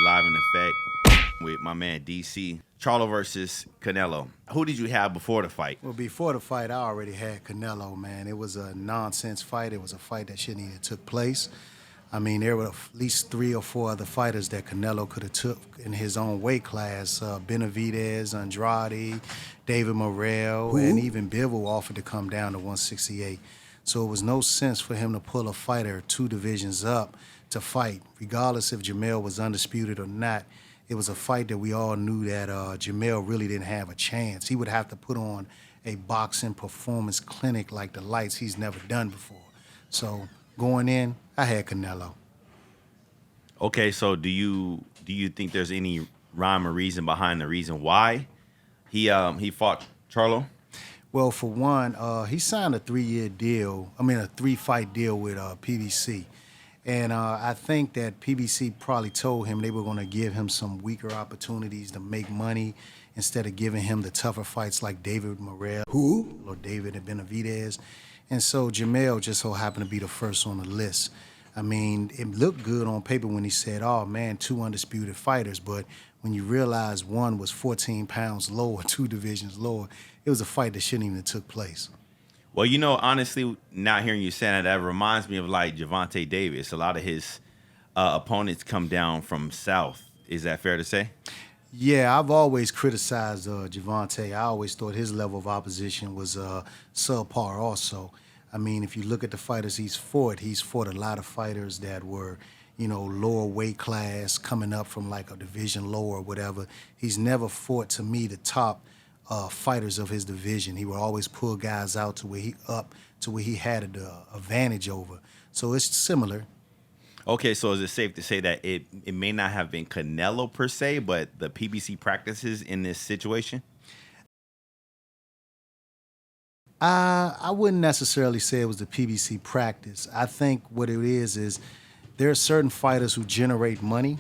live in effect with my man DC. Charlo versus Canelo. Who did you have before the fight? Well, before the fight, I already had Canelo, man. It was a nonsense fight. It was a fight that shouldn't even took place. I mean, there were at least 3 or 4 other fighters that Canelo could have took in his own weight class. Benavidez, Andrade, David Morrell, and even Bivol offered to come down to 168. So it was no sense for him to pull a fighter 2 divisions up to fight, regardless if Jamel was undisputed or not. It was a fight that we all knew that Jamel really didn't have a chance. He would have to put on a boxing performance clinic like the lights he's never done before. So going in, I had Canelo. Okay, so do you think there's any rhyme or reason behind the reason why he fought Charlo? Well, for one, he signed a 3-fight deal with PBC. And I think that PBC probably told him they were going to give him some weaker opportunities to make money instead of giving him the tougher fights like David Morrell or David Benavidez. And so Jamel just so happened to be the first on the list. I mean, it looked good on paper when he said, oh, man, 2 undisputed fighters. But when you realize one was 14 pounds lower, 2 divisions lower, it was a fight that shouldn't even have took place. Well, you know, honestly, not hearing you say that reminds me of like Gervonta Davis. A lot of his opponents come down from South. Is that fair to say? Yeah, I've always criticized Gervonta. I always thought his level of opposition was subpar also. I mean, if you look at the fighters he's fought a lot of fighters that were, lower weight class, coming up from like a division lower or whatever. He's never fought, to me, the top fighters of his division. He would always pull guys out to where he had the advantage over. So it's similar. Okay, so is it safe to say that it may not have been Canelo per se, but the PBC practices in this situation? I wouldn't necessarily say it was the PBC practice. I think what it is there are certain fighters who generate money,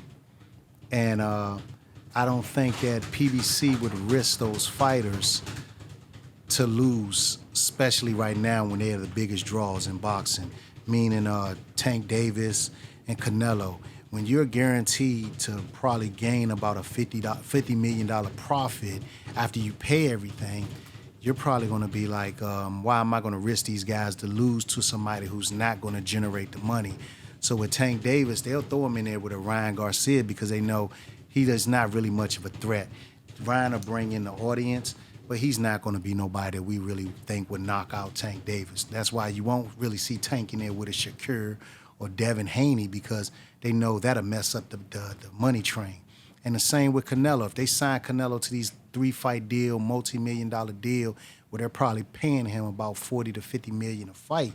and I don't think that PBC would risk those fighters to lose, especially right now when they're the biggest draws in boxing, meaning Tank Davis and Canelo. When you're guaranteed to probably gain about a $50 million profit after you pay everything, you're probably going to be like, why am I going to risk these guys to lose to somebody who's not going to generate the money? So with Tank Davis, they'll throw him in there with a Ryan Garcia because they know he is not really much of a threat. Ryan will bring in the audience, but he's not going to be nobody that we really think would knock out Tank Davis. That's why you won't really see Tank in there with a Shakur or Devin Haney because they know that'll mess up the money train. And the same with Canelo. If they sign Canelo to these 3-fight deal, multi-million-dollar deal, where they're probably paying him about 40 to 50 million a fight,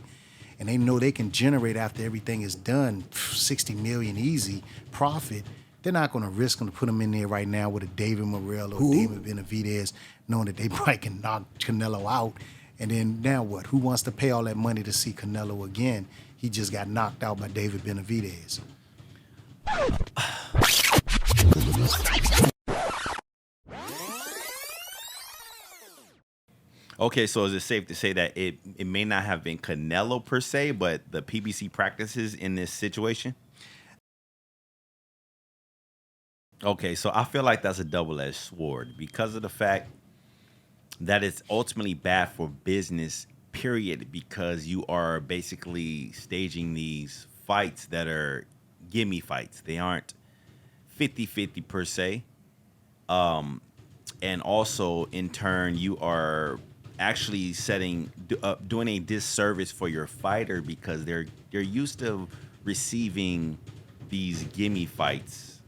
and they know they can generate after everything is done 60 million easy profit, they're not going to risk him to put him in there right now with a David Morrell or David Benavidez, knowing that they probably can knock Canelo out. And then now what? Who wants to pay all that money to see Canelo again? He just got knocked out by David Benavidez. Okay, so is it safe to say that it may not have been Canelo per se, but the PBC practices in this situation? Okay, so I feel like that's a double-edged sword because of the fact that it's ultimately bad for business, period, because you are basically staging these fights that are gimme fights. They aren't 50-50 per se. And also, in turn, you are actually doing a disservice for your fighter because they're used to receiving these gimme fights.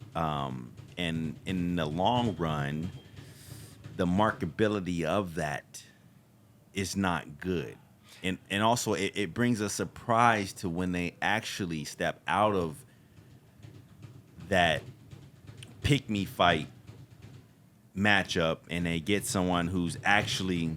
And in the long run, the marketability of that is not good. And also, it brings a surprise to when they actually step out of that pick-me fight matchup and they get someone who's actually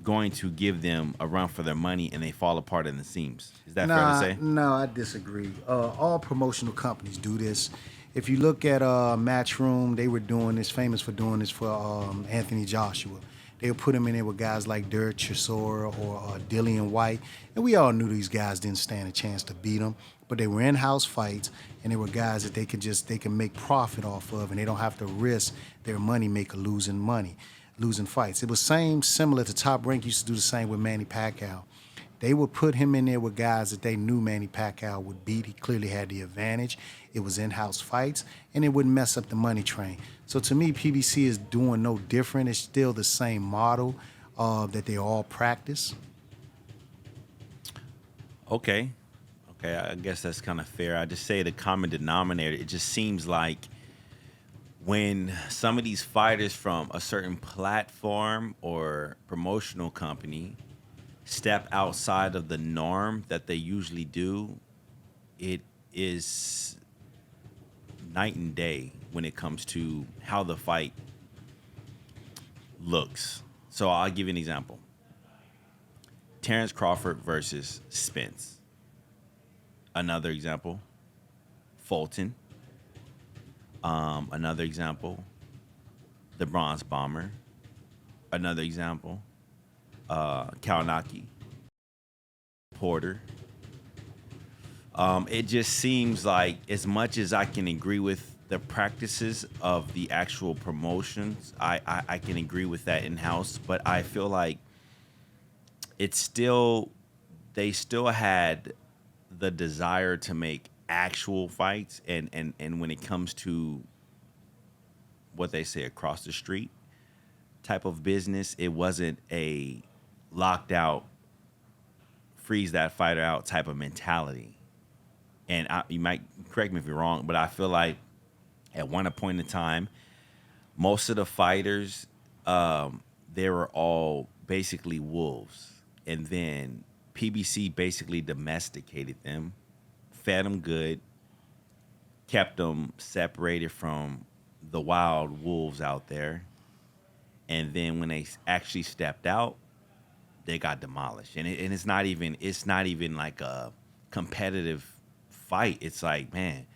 going to give them a run for their money and they fall apart in the seams. Is that fair to say? No, I disagree. All promotional companies do this. If you look at Matchroom, they were doing this, famous for doing this for Anthony Joshua. They would put him in there with guys like Derek Chisora or Dillian White, and we all knew these guys didn't stand a chance to beat them. But they were in-house fights, and they were guys that they can make profit off of, and they don't have to risk their money maker losing fights. It was similar to Top Rank used to do the same with Manny Pacquiao. They would put him in there with guys that they knew Manny Pacquiao would beat. He clearly had the advantage. It was in-house fights, and it wouldn't mess up the money train. So to me, PBC is doing no different. It's still the same model that they all practice. Okay. Okay, I guess that's kind of fair. I just say the common denominator. It just seems like when some of these fighters from a certain platform or promotional company step outside of the norm that they usually do, it is night and day when it comes to how the fight looks. So I'll give you an example. Terrence Crawford versus Spence. Another example, Fulton. Another example, the Bronze Bomber. Another example, Kalinaki, Porter. It just seems like, as much as I can agree with the practices of the actual promotions, I can agree with that in house, but I feel like it's still they still had the desire to make actual fights, and when it comes to what they say across the street type of business, it wasn't a locked out, freeze that fighter out type of mentality. And you might correct me if you're wrong, but I feel like at one point in time, most of the fighters, they were all basically wolves, and then PBC basically domesticated them, fed them good, kept them separated from the wild wolves out there, and then when they actually stepped out, they got demolished. And it's not even like a competitive fight. It's like, man,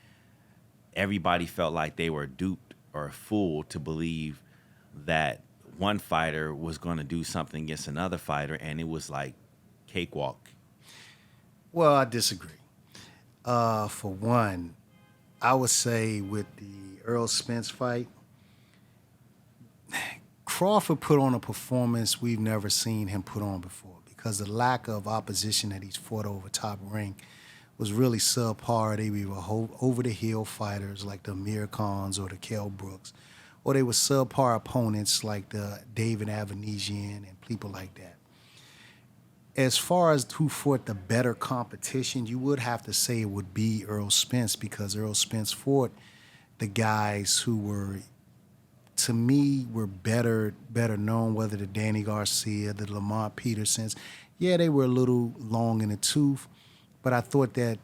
everybody felt like they were duped or fooled to believe that one fighter was going to do something against another fighter, and it was like cakewalk. Well, I disagree. For one, I would say with the Earl Spence fight, Crawford put on a performance we've never seen him put on before because the lack of opposition that he's fought over Top Rank was really subpar. They were over the hill fighters like the Amir Khans or the Kell Brooks, or they were subpar opponents like the David Avanesian and people like that. As far as who fought the better competition, you would have to say it would be Earl Spence because Earl Spence fought the guys who were, to me, were better known, whether the Danny Garcia, the Lamont Petersons. Yeah, they were a little long in the tooth, but I thought that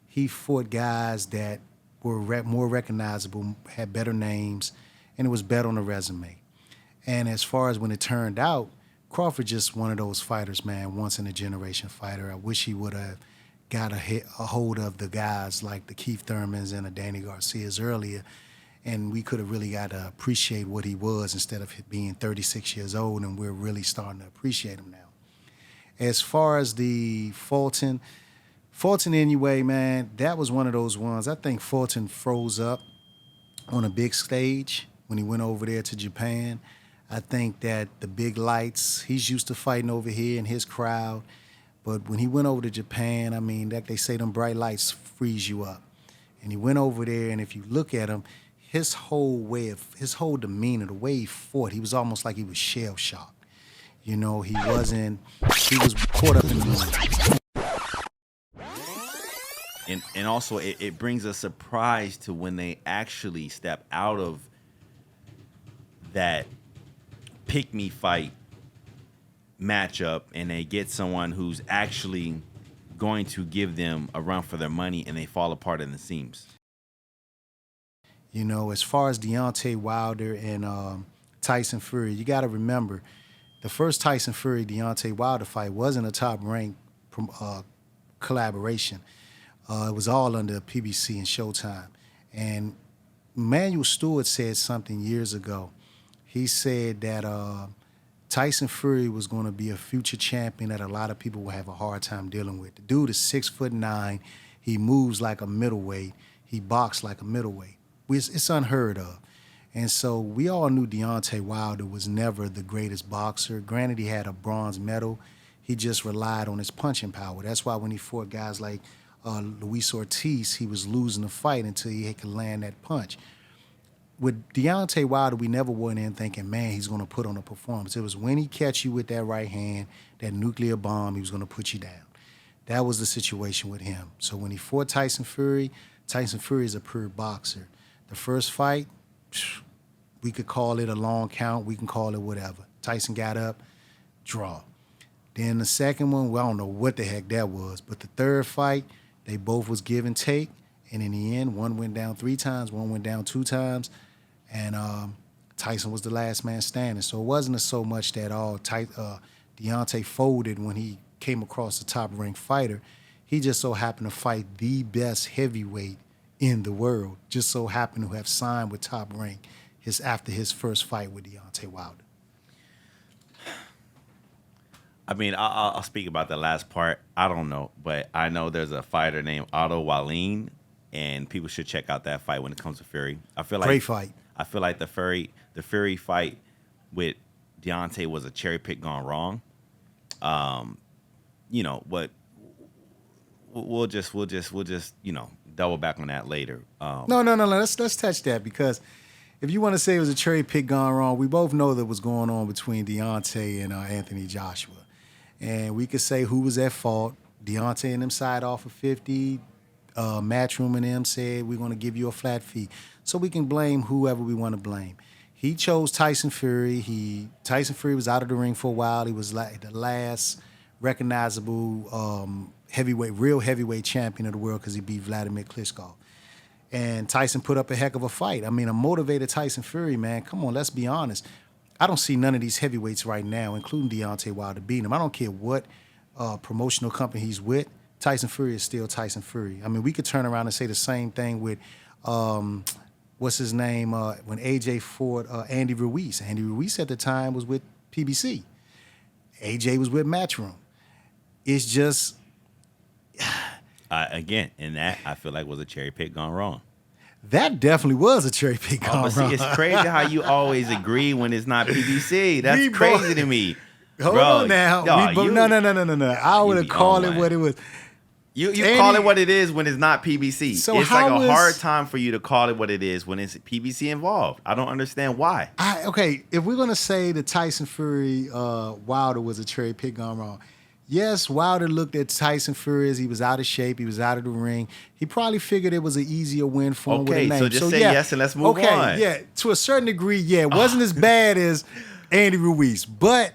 he fought guys that were more recognizable, had better names, and it was better on the resume. And as far as when it turned out, Crawford just one of those fighters, man, once in a generation fighter. I wish he would have got a hold of the guys like the Keith Thurmans and the Danny Garcias earlier, and we could have really got to appreciate what he was instead of being 36 years old, and we're really starting to appreciate him now. As far as the Fulton anyway, man, that was one of those ones. I think Fulton froze up on a big stage when he went over there to Japan. I think that the big lights, he's used to fighting over here in his crowd. But when he went over to Japan, I mean, like they say, them bright lights freeze you up. And he went over there, and if you look at him, his whole demeanor, the way he fought, he was almost like he was shell shocked. You know, he was caught up in the moment. And also, it brings a surprise to when they actually step out of that pick me fight matchup and they get someone who's actually going to give them a run for their money, and they fall apart in the seams. You know, as far as Deontay Wilder and Tyson Fury, you got to remember the first Tyson Fury Deontay Wilder fight wasn't a top ranked collaboration. It was all under PBC and Showtime. And Manuel Stewart said something years ago. He said that Tyson Fury was going to be a future champion that a lot of people will have a hard time dealing with. The dude is 6'9". He moves like a middleweight. He boxed like a middleweight. It's unheard of. And so we all knew Deontay Wilder was never the greatest boxer. Granted, he had a bronze medal. He just relied on his punching power. That's why when he fought guys like Luis Ortiz, he was losing the fight until he could land that punch. With Deontay Wilder, we never went in thinking, man, he's going to put on a performance. It was when he catch you with that right hand, that nuclear bomb, he was going to put you down. That was the situation with him. So when he fought Tyson Fury is a pure boxer. The first fight, we could call it a long count. We can call it whatever. Tyson got up, draw. Then the second one, well, I don't know what the heck that was. But the third fight, they both was give and take. And in the end, one went down 3 times, one went down 2 times. And Tyson was the last man standing. So it wasn't so much that Deontay folded when he came across the top-ranked fighter. He just so happened to fight the best heavyweight in the world. Just so happened to have signed with Top Rank after his first fight with Deontay Wilder. I mean, I'll speak about the last part. I don't know, but I know there's a fighter named Otto Wallin, and people should check out that fight when it comes to Fury. I feel like Great fight. I feel like the Fury fight with Deontay was a cherry pick gone wrong. You know, but we'll just double back on that later. No. Let's touch that, because if you want to say it was a cherry pick gone wrong, we both know that what's going on between Deontay and Anthony Joshua. And we could say who was at fault. Deontay and them side off of 50. Matchroom and them said, we're going to give you a flat fee. So we can blame whoever we want to blame. He chose Tyson Fury. Tyson Fury was out of the ring for a while. He was like the last recognizable real heavyweight champion of the world, because he beat Vladimir Klitschko. And Tyson put up a heck of a fight. I mean, a motivated Tyson Fury, man. Come on, let's be honest. I don't see none of these heavyweights right now, including Deontay Wilder, beating him. I don't care what promotional company he's with. Tyson Fury is still Tyson Fury. I mean, we could turn around and say the same thing with, what's his name, when AJ fought Andy Ruiz. Andy Ruiz at the time was with PBC. AJ was with Matchroom. It's just... Again, and that I feel like was a cherry pick gone wrong. That definitely was a cherry pick gone but wrong. See, it's crazy how you always agree when it's not PBC. That's crazy to me. Hold on now. No. I would have called it what it was. You call it what it is when it's not PBC. So it's like a hard time for you to call it what it is when it's PBC involved. I don't understand why. Okay, if we're going to say that Tyson Fury Wilder was a cherry pick gone wrong, yes, Wilder looked at Tyson Fury as he was out of shape. He was out of the ring. He probably figured it was an easier win for him with a name. Okay, so just say yes and let's move on. Okay, yeah, to a certain degree, yeah. It wasn't as bad as Andy Ruiz, but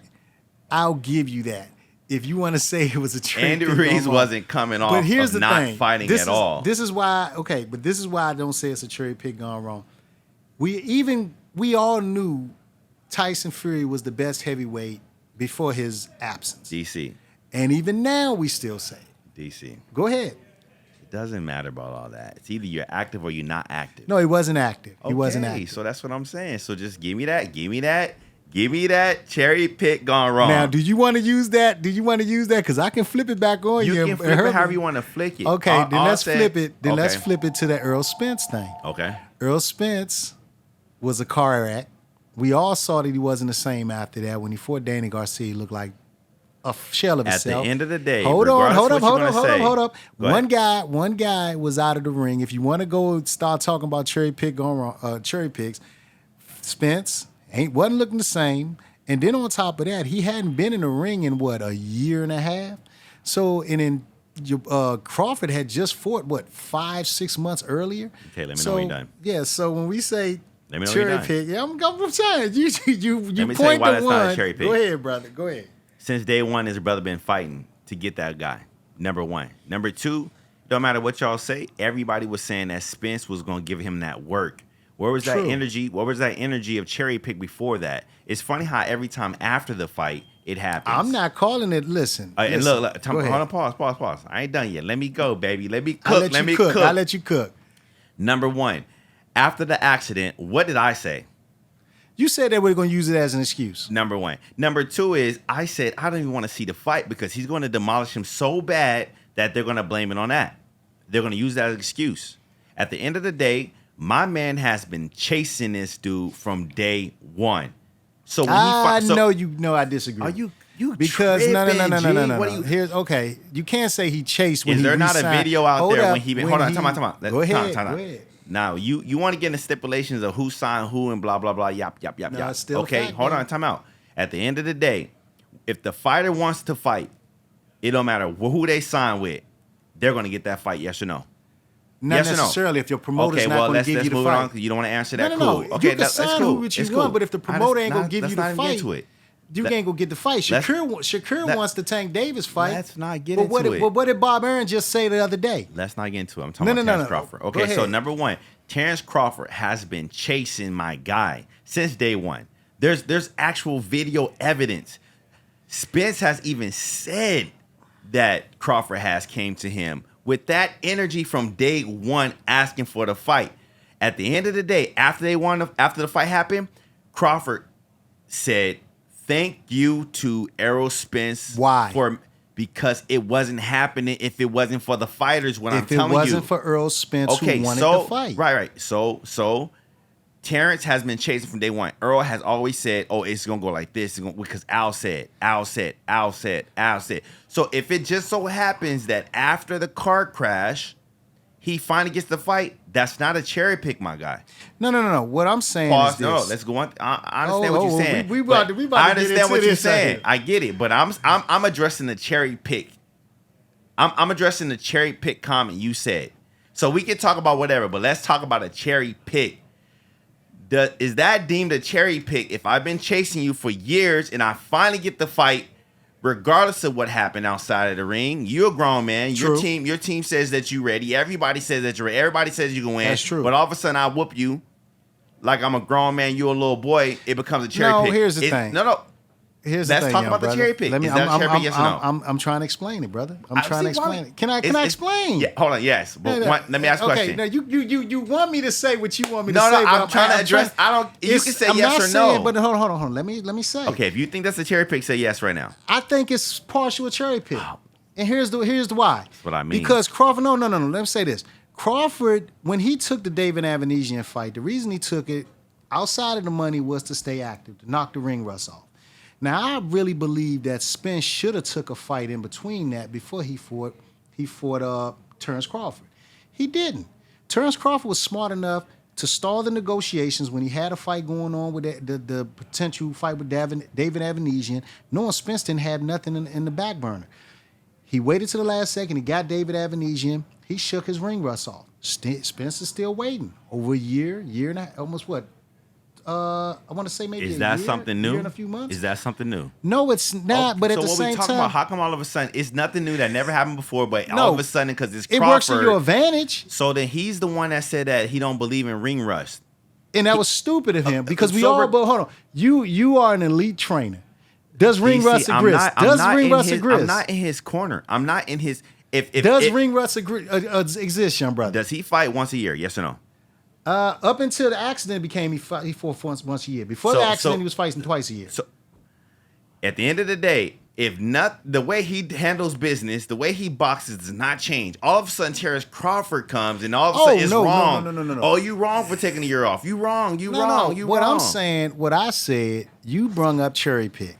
I'll give you that. If you want to say it was a trade, Andy Ruiz wasn't coming off of not fighting at all. This is why, but this is why I don't say it's a cherry pick gone wrong. We all knew Tyson Fury was the best heavyweight before his absence. DC. And even now, we still say it. DC. Go ahead. It doesn't matter about all that. It's either you're active or you're not active. No, he wasn't active. He wasn't active. So that's what I'm saying. So just give me that cherry pick gone wrong. Now, do you want to use that? Because I can flip it back on you. You can flip it however you want to flick it. Okay, let's flip it. Let's flip it to the Earl Spence thing. Okay. Earl Spence was a car wreck. We all saw that he wasn't the same after that. When he fought Danny Garcia, he looked like a shell of himself. At the end of the day, hold up. One ahead. guy was out of the ring. If you want to go start talking about cherry picks, Spence wasn't looking the same. And then on top of that, he hadn't been in the ring in a year and a half. So Crawford had just fought 5-6 months earlier. Okay, let me know when you're done. Yeah, so when we say let me know cherry pick, I'm saying you point to one. Cherry pick. Go ahead, brother. Go ahead. Since day one, his brother been fighting to get that guy. Number one. Number two, don't matter what y'all say, everybody was saying that Spence was going to give him that work. Where was that energy? What was that energy of cherry pick before that? It's funny how every time after the fight, it happens. I'm not calling it. Listen. And look, hold on, pause. I ain't done yet. Let me go, baby. Let me cook. I'll let you cook. Number one, after the accident, what did I say? You said that we're going to use it as an excuse. Number one. Number two is I said I don't even want to see the fight because he's going to demolish him so bad that they're going to blame it on that. They're going to use that as an excuse. At the end of the day, my man has been chasing this dude from day one. So when I disagree. Are you because tripping, no. Here's okay. You can't say he chased when is he there not a re-signed. video out Hold there up, when he been? when Hold on, he- time out. Go ahead. Time out. Go ahead. Now you want to get in the stipulations of who signed who and blah blah blah yap. No, it's still a Okay, fact, hold man. on, time out. At the end of the day, if the fighter wants to fight, it don't matter who they sign with, they're gonna get that fight. Yes or no? Not Yes or no? necessarily if your promoter's Okay, not well going let's to give you the move on fight. because you don't want to answer that. No. Cool. Okay, You can that's sign cool. who It's you cool. want, but if the promoter ain't going to give you the let's not fight, get into it. you ain't going to get the fight. Shakur wants to Tank Davis fight. Let's not get but into it. But what did Bob Aaron just say the other day? Let's not get into it. I'm talking about Terrence Crawford. Go Okay, so ahead. number one, Terrence Crawford has been chasing my guy since day one. There's actual video evidence. Spence has even said that Crawford has came to him with that energy from day one, asking for the fight. At the end of the day, after the fight happened, Crawford said, "Thank you to Errol Spence." Why? Because it wasn't happening if it wasn't for the fighters. What I'm If it telling you, wasn't for Earl Spence who wanted the fight. Right. So Terrence has been chasing from day one. Earl has always said, "Oh, it's gonna go like this," because Al said. So if it just so happens that after the car crash, he finally gets the fight, that's not a cherry pick, my guy. No. What I'm saying Pause. is No, this. let's go on. I understand what Oh, you're saying. we about but to get I understand into what you're this right saying. here. I get it, but I'm addressing the cherry pick. I'm addressing the cherry pick comment you said. So we can talk about whatever, but let's talk about a cherry pick. Is that deemed a cherry pick if I've been chasing you for years and I finally get the fight, regardless of what happened outside of the ring? You're a grown man. True. Your team says that you're ready. Everybody says that you're ready. Everybody says you can win. That's true. But all of a sudden I whoop you like I'm a grown man, you're a little boy. It becomes a cherry pick. No, here's the thing. No. Here's the Let's thing, talk young about the brother. cherry pick. Let me, Is that a cherry pick, yes or no? I'm trying to explain it, brother. I'm I trying to see why- explain it. Can I explain? Yeah, hold on. Yes, but let me ask a question. Okay, now you want me to say what you want me to No, say? I'm trying to address. I don't. You can say I'm yes not or saying, no. But hold on. Let me say. Okay, if you think that's a cherry pick, say yes right now. I think it's partial cherry pick. And here's the why. That's what I mean. Because Crawford, no. Let me say this. Crawford, when he took the David Avanesian fight, the reason he took it outside of the money was to stay active, to knock the ring rust off. Now, I really believe that Spence should have took a fight in between that before he fought Terrence Crawford. He didn't. Terrence Crawford was smart enough to stall the negotiations when he had a fight going on with the potential fight with David Avanesian, knowing Spence didn't have nothing in the back burner. He waited to the last second. He got David Avanesian. He shook his ring rust off. Spence is still waiting. Over a year and a half, almost what? I want to say maybe Is that year, something new? year and a few months. Is that something new? No, it's not. But so at the what same we talking time, about? How come all of a sudden it's nothing new that never happened before, but No. all of a sudden because it's it Crawford, works to your advantage. So then he's the one that said that he don't believe in ring rust. And that was stupid of him because we so all. we're- But hold on, you are an elite trainer. Does ring rust I'm exist? not- I'm Does not ring in rust his- exist? I'm not in his corner. I'm not in his. If Does ring rust exist, young brother? does he fight once a year? Yes or no? Up until the accident he fought once a year. Before the accident, he was fighting twice a year. So at the end of the day, if not the way he handles business, the way he boxes does not change. All of a sudden, Terrence Crawford comes, and all of a sudden, it's wrong. No. Oh, you wrong for taking a year off. You wrong. You wrong. You what wrong. I'm saying, what I said, you brung up cherry pick,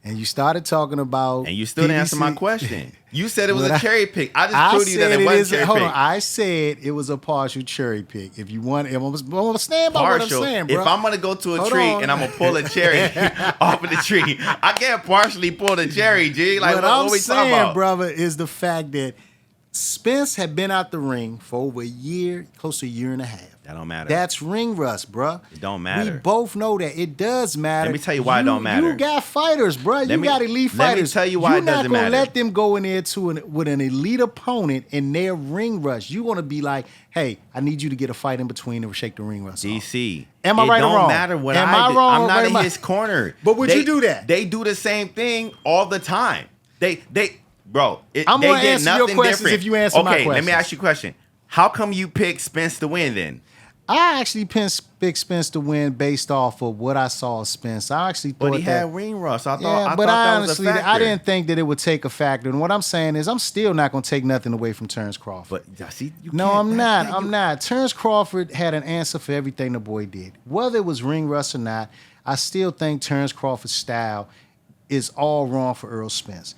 and you started talking about. And you still didn't answer my PBC. question. You said it was What a cherry pick. I just I proved to you that said it it wasn't is. cherry Hold pick. on, I said it was a partial cherry pick. If you want, I'm gonna stand by what I'm Partial. saying, bro. If I'm gonna go to a Hold tree on. and I'm gonna pull a cherry off of the tree, I can't partially pull the cherry, G. Like what what I'm we talking saying, about? brother, is the fact that Spence had been out the ring for over a year, close to a year and a half. That don't matter. That's ring rust, bruh. It don't matter. We both know that. It does matter. Let me tell you why it don't matter. You got fighters, bruh. You got elite let me fighters. tell you why You're it doesn't not going to matter. let them go in there with an elite opponent in their ring rust. You're going to be like, hey, I need you to get a fight in between and shake the ring rust off. DC. Am I right or wrong? It don't matter what Am I I did. wrong I'm or not am in I- his corner. But would you do that? They do the same thing all the time. Bro, I'm they gonna did answer your nothing questions different. if you answer my Okay, let me questions. ask you a question. How come you pick Spence to win then? I actually picked Spence to win based off of what I saw of Spence. I actually thought But he that. had ring rust. I Yeah, thought but that I was a honestly, factor. I didn't think that it would take a factor. And what I'm saying is, I'm still not going to take nothing away from Terrence Crawford. But see, you No, can't, I'm not. I'm not. Terrence Crawford had an answer for everything the boy did. Whether it was ring rust or not, I still think Terrence Crawford's style is all wrong for Earl Spence.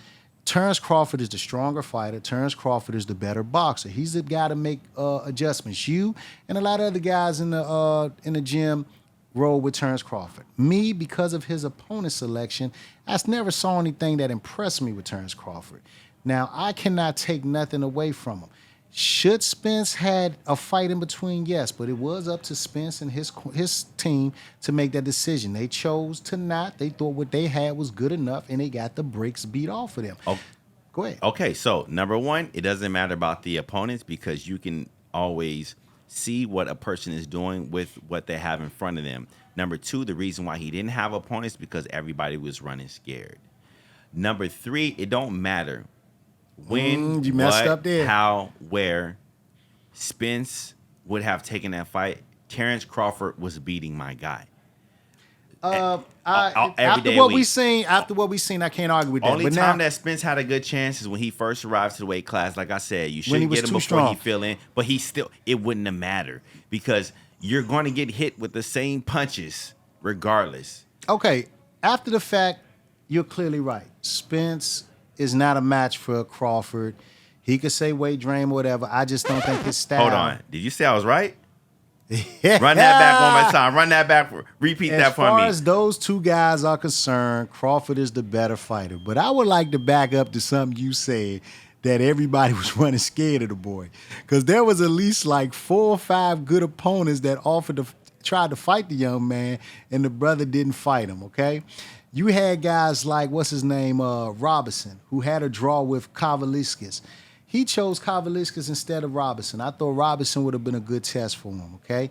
Terrence Crawford is the stronger fighter. Terrence Crawford is the better boxer. He's the guy to make adjustments. You and a lot of other guys in the gym roll with Terrence Crawford. Me, because of his opponent selection, I never saw anything that impressed me with Terrence Crawford. Now, I cannot take nothing away from him. Should Spence had a fight in between? Yes, but it was up to Spence and his team to make that decision. They chose to not. They thought what they had was good enough, and they got the brakes beat off of them. Oh, go ahead. Okay, so number one, it doesn't matter about the opponents because you can always see what a person is doing with what they have in front of them. Number two, the reason why he didn't have opponents because everybody was running scared. Number three, it don't matter when, you messed what, up there. how, where Spence would have taken that fight. Terrence Crawford was beating my guy. After what we seen, I can't argue with that. Only but time now, that Spence had a good chance is when he first arrived to the weight class. Like I said, you When he shouldn't was get him too before strong. he fell in, but it wouldn't have mattered because you're going to get hit with the same punches regardless. okay, after the fact, you're clearly right. Spence is not a match for Crawford. He could say weight drain or whatever. I just don't think his style. Hold on, did you say I was right? Run that back one more time. Run that back. Repeat that for me. As far as those two guys are concerned, Crawford is the better fighter. But I would like to back up to something you said that everybody was running scared of the boy. Because there was at least like 4 or 5 good opponents that tried to fight the young man, and the brother didn't fight him, okay? You had guys like, what's his name, Robinson, who had a draw with Kavaliskis. He chose Kavaliskis instead of Robinson. I thought Robinson would have been a good test for him, okay?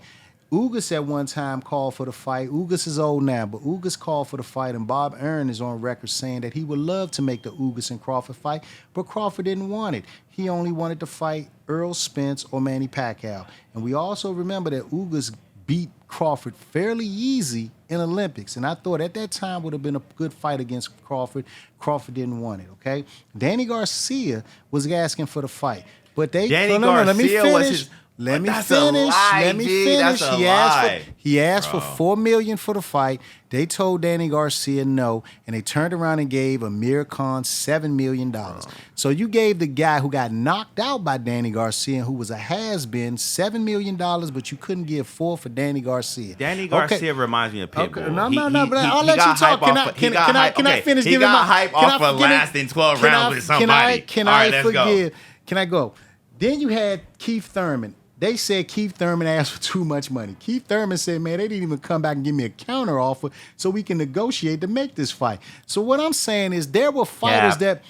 Ugas at one time called for the fight. Ugas is old now, but Ugas called for the fight, and Bob Arum is on record saying that he would love to make the Ugas and Crawford fight, but Crawford didn't want it. He only wanted to fight Earl Spence or Manny Pacquiao. And we also remember that Ugas beat Crawford fairly easy in Olympics, and I thought at that time would have been a good fight against Crawford. Crawford didn't want it, okay? Danny Garcia was asking for the fight, but they... Danny no, let me Garcia finish. was his... Let me That's a finish. lie, Let me G. finish. That's a He lie. asked for $4 million for the fight. They told Danny Garcia no, and they turned around and gave Amir Khan $7 million. So you gave the guy who got knocked out by Danny Garcia, who was a has-been, $7 million, but you couldn't give $4 for Danny Garcia. Danny Garcia reminds me of Pitbull. Okay. No, but I'll let you talk. Can I finish He giving got my... hype off for lasting 12 rounds with somebody. Can All I right, let's forgive? go. Can I go? Then you had Keith Thurman. They said Keith Thurman asked for too much money. Keith Thurman said, man, they didn't even come back and give me a counter offer so we can negotiate to make this fight. So what I'm saying is there were fighters that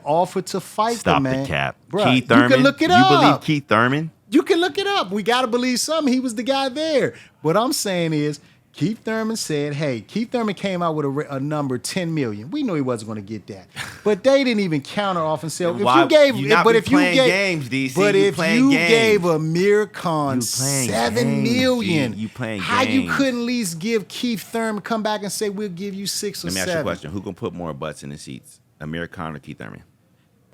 offered to fight Stop the man. the cap. Bruh, Keith Thurman. You can look it You up. believe Keith Thurman? You can look it up. We got to believe something. He was the guy there. What I'm saying is Keith Thurman said, hey, Keith Thurman came out with a number, $10 million. We knew he wasn't going to get that. But they didn't even counter off and say, if you gave, games, DC. But if you gave Amir Khan You playing $7 games, million, G. You playing how games. you couldn't at least give Keith Thurman, come back and say, we'll give you 6 or Let me 7? ask you a question. Who gonna put more butts in the seats? Amir Khan or Keith Thurman?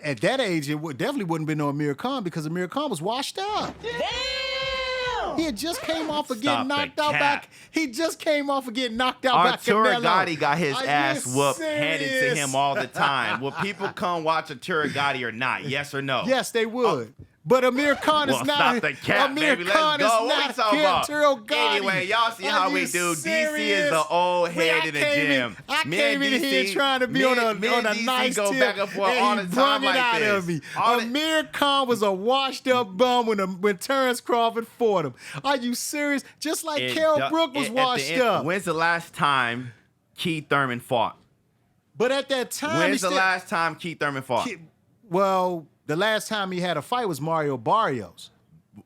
At that age, definitely wouldn't be no Amir Khan because Amir Khan was washed up. Damn! He had just came off of getting Stop the knocked out cap. back. He just came off of getting knocked out by Arturo Canelo. Gotti got his Are you ass whooped handed to serious? him all the time. Will people come watch Arturo Gotti or not? Yes or no? Yes, they would. But Amir Khan Well, is not. stop the cap, Amir baby. Khan Let's go. is What we not talking about? Arturo Gotti. Anyway, y'all see Are how we you do. DC serious? is the old head in the gym. I Me came and in here DC trying to be me on and a DC nice go tip, back and forth and all he the brung time it like out this. of me. All the- Amir Khan was a washed up bum when Terrence Crawford fought him. Are you serious? Just like Kell Brook was at the washed end- up. When's the last time Keith Thurman fought? But at that time, When's the last time Keith Thurman fought? Well, the last time he had a fight was Mario Barrios.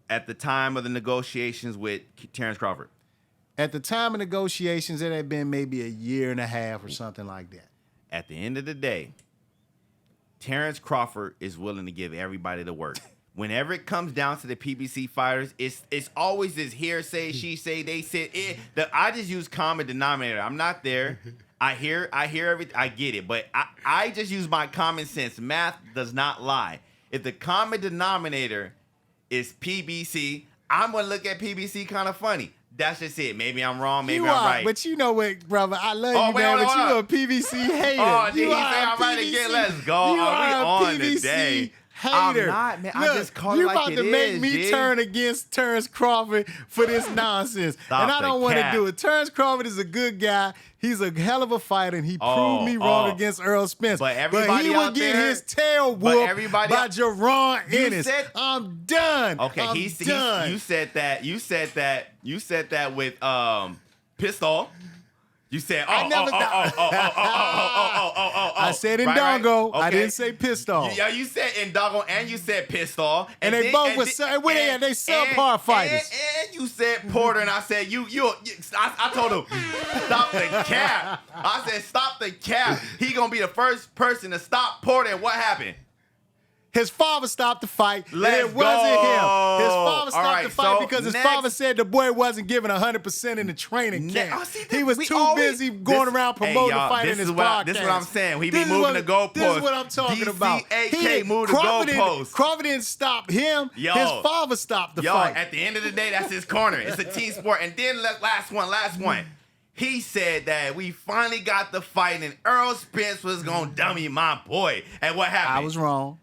At the time of the negotiations with Terrence Crawford. At the time of negotiations, it had been maybe a year and a half or something like that. At the end of the day, Terrence Crawford is willing to give everybody the work. whenever it comes down to the PBC fighters, it's always this hearsay, she say, they said it. I just use common denominator. I'm not there. I hear everything. I get it, but I just use my common sense. Math does not lie. If the common denominator is PBC, I'm gonna look at PBC kind of funny. That's just it. Maybe I'm wrong. Maybe I'm right. But you know what, brother? I love you, man. But you a PBC hater. Oh, did you he say I'm right again? Let's go. You Are we on PBC today? hater. I'm not, man. I just call it like it is. You about to make me turn against Terrence Crawford for this nonsense. Stop and I don't want to cap. do it. Terrence Crawford is a good guy. He's a hell of a fighter, and he proved me wrong against Earl Spence. But everybody he out would get there- his tail but whooped everybody by out- Jerron You Ennis. said- I'm done. Okay, I'm done. you said that. You said that with Pistol. You said I never I said Indongo. Right. I Okay. didn't say pistol. Yeah, you said Indongo and you said Pistol. And they both were they subpar fighters. And you said Porter, and I said I told him stop the cap. I said stop the cap. He gonna be the first person to stop Porter. And what happened? His father stopped the fight, Let's and it wasn't him. His father All stopped right, the fight so because his next- father said the boy wasn't giving 100% in the training camp. Oh, see, He was we too always- busy going around promoting the fight in his podcast. This is what I'm saying. We be This is moving what- the goalposts. This is what I'm talking about. DCAK moved the goalposts. Crawford didn't stop him. Yo. His father stopped the fight. At the end of the day, that's his corner. It's a team sport. And then last one. He said that we finally got the fight and Earl Spence was going to dummy my boy. And what happened? I was wrong.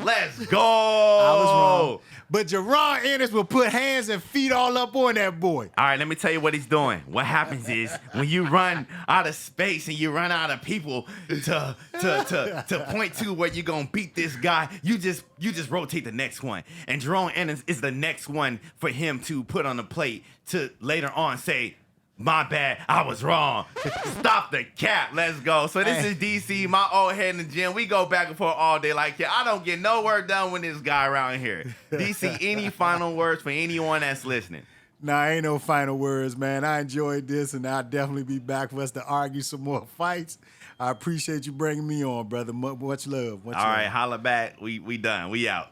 Let's go. I was wrong. But Jerron Ennis will put hands and feet all up on that boy. All right, let me tell you what he's doing. What happens is when you run out of space and you run out of people to point to where you're gonna beat this guy, you just rotate the next one. And Jerome Ennis is the next one for him to put on the plate to later on say, my bad, I was wrong. Stop the cap. Let's go. So this is DC, my old head in the gym. We go back and forth all day like, I don't get no work done with this guy around here. DC, any final words for anyone that's listening? Nah, ain't no final words, man. I enjoyed this, and I'll definitely be back for us to argue some more fights. I appreciate you bringing me on, brother. Much love. All right, holla back. We done. We out.